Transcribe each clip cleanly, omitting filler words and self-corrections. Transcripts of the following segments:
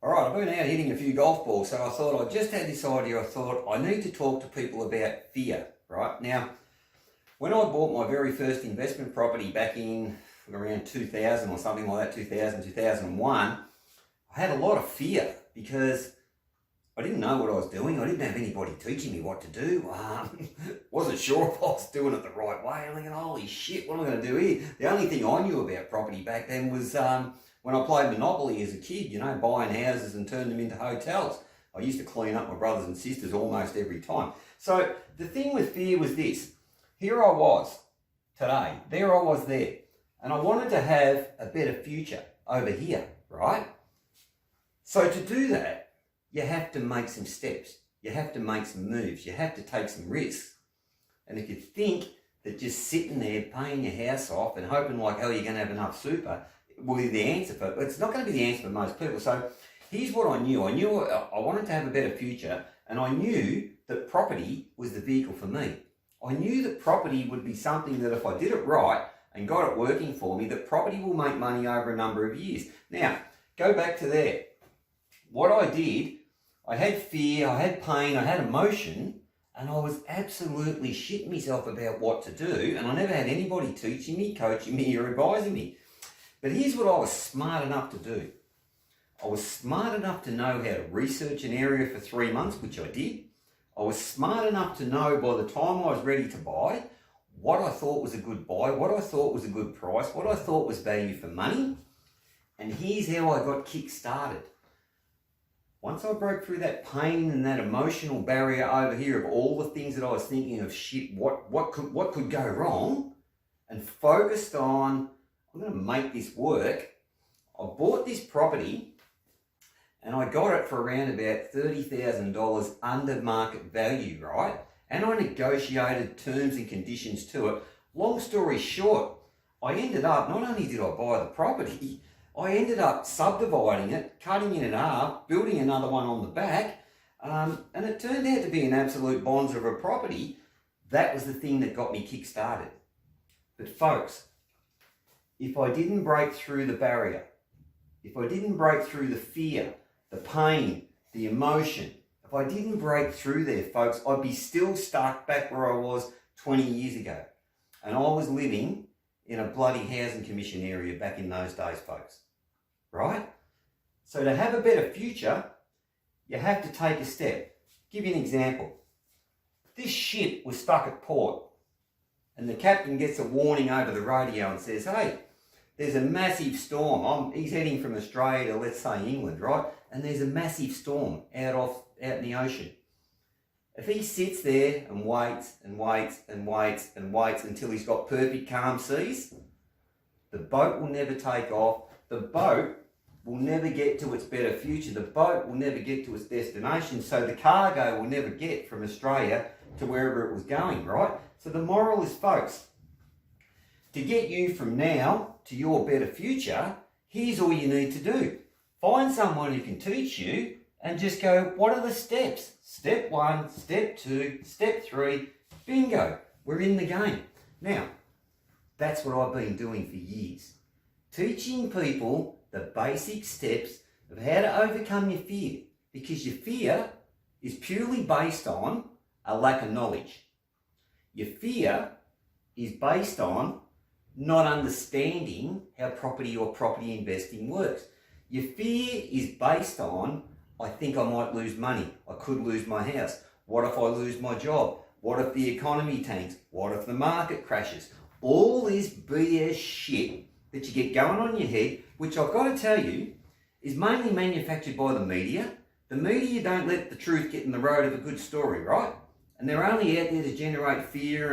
All right, I've been out hitting a few golf balls, so I thought I just had this idea. I thought I need to talk to people about fear, right? Now, when I bought my very first investment property back in around 2000 or something like that, 2000, 2001, I had a lot of fear because I didn't know what I was doing. I didn't have anybody teaching me what to do. Wasn't sure if I was doing it the right way. I'm thinking, holy shit, what am I going to do here? The only thing I knew about property back then was when I played Monopoly as a kid, buying houses and turning them into hotels. I used to clean up my brothers and sisters almost every time. So the thing with fear was this. Here I was today. There I was there. And I wanted to have a better future over here, right? So to do that, you have to make some steps. You have to make some moves. You have to take some risks. And if you think that just sitting there paying your house off and hoping like, oh, you're going to have enough super, will be the answer for it. It's not going to be the answer for most people. So here's what I knew. I knew I wanted to have a better future, and I knew that property was the vehicle for me. I knew that property would be something that if I did it right and got it working for me, that property will make money over a number of years. Now, go back to there. What I did, I had fear, I had pain, I had emotion, and I was absolutely shitting myself about what to do, and I never had anybody teaching me, coaching me, or advising me. But here's what I was smart enough to do. I was smart enough to know how to research an area for 3 months, which I did. I was smart enough to know by the time I was ready to buy what I thought was a good buy, what I thought was a good price, what I thought was value for money. And here's how I got kick-started. Once I broke through that pain and that emotional barrier over here of all the things that I was thinking of, shit, what could go wrong, and focused on, I'm going to make this work. I bought this property and I got it for around about $30,000 under market value, right? And I negotiated terms and conditions to it. Long story short, I ended up, not only did I buy the property, I ended up subdividing it, cutting it in half, building another one on the back, and it turned out to be an absolute bonzer of a property. That was the thing that got me kick-started. But folks, if I didn't break through the barrier, if I didn't break through the fear, the pain, the emotion, if I didn't break through there, folks, I'd be still stuck back where I was 20 years ago. And I was living in a bloody housing commission area back in those days, folks. Right? So to have a better future, you have to take a step. Give you an example. This ship was stuck at port, and the captain gets a warning over the radio and says, hey, there's a massive storm. He's heading from Australia to, let's say, England, right? And there's a massive storm out in the ocean. If he sits there and waits and waits and waits and waits until he's got perfect calm seas, the boat will never take off. The boat will never get to its better future. The boat will never get to its destination. So the cargo will never get from Australia to wherever it was going, right? So the moral is, folks, to get you from now to your better future, here's all you need to do. Find someone who can teach you and just go, what are the steps? Step 1, step 2, step 3, bingo, we're in the game. Now, that's what I've been doing for years. Teaching people the basic steps of how to overcome your fear, because your fear is purely based on a lack of knowledge. Your fear is based on not understanding how property or property investing works. Your fear is based on, I think I might lose money. I could lose my house. What if I lose my job? What if the economy tanks? What if the market crashes? All this BS shit that you get going on in your head, which I've got to tell you, is mainly manufactured by the media. The media don't let the truth get in the road of a good story, right? And they're only out there to generate fear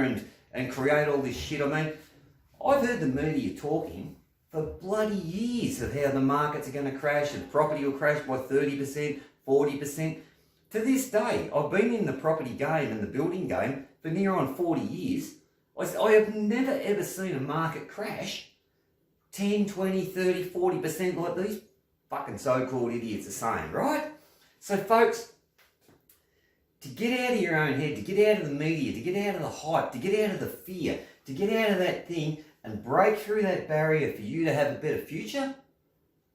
and create all this shit. I mean, I've heard the media talking for bloody years of how the markets are going to crash and property will crash by 30%, 40%. To this day, I've been in the property game and the building game for near on 40 years. I have never ever seen a market crash 10, 20, 30, 40% like these fucking so-called idiots are saying, right? So folks, to get out of your own head, to get out of the media, to get out of the hype, to get out of the fear, to get out of that thing and break through that barrier for you to have a better future,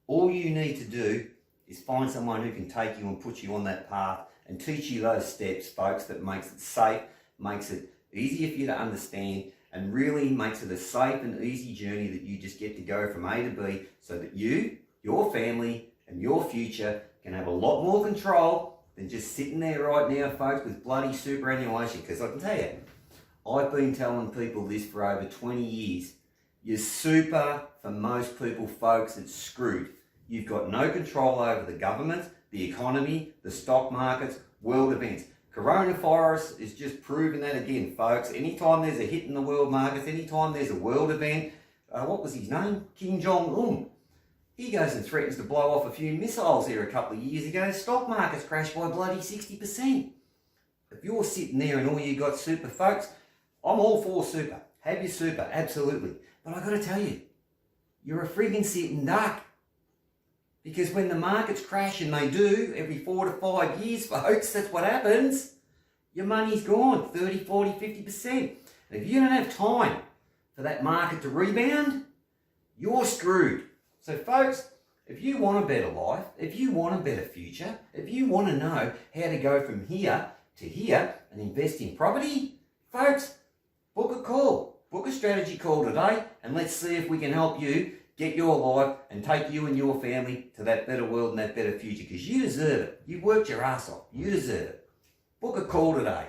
all you need to do is find someone who can take you and put you on that path and teach you those steps, folks, that makes it safe, makes it easier for you to understand, and really makes it a safe and easy journey that you just get to go from A to B so that you, your family, and your future can have a lot more control than just sitting there right now, folks, with bloody superannuation. Because I can tell you, I've been telling people this for over 20 years. Your super, for most people, folks, it's screwed. You've got no control over the government, the economy, the stock markets, world events. Coronavirus is just proving that again, folks. Anytime there's a hit in the world markets, anytime there's a world event, what was his name? Kim Jong-un. He goes and threatens to blow off a few missiles here a couple of years ago. Stock markets crashed by bloody 60%. If you're sitting there and all you got super, folks, I'm all for super. Have your super, absolutely. But I've got to tell you, you're a friggin' sitting duck. Because when the markets crash, and they do every 4 to 5 years, folks, that's what happens, your money's gone 30, 40, 50%. And if you don't have time for that market to rebound, you're screwed. So folks, if you want a better life, if you want a better future, if you want to know how to go from here to here and invest in property, folks, book a call. Book a strategy call today, and let's see if we can help you get your life and take you and your family to that better world and that better future, because you deserve it. You've worked your ass off. You deserve it. Book a call today.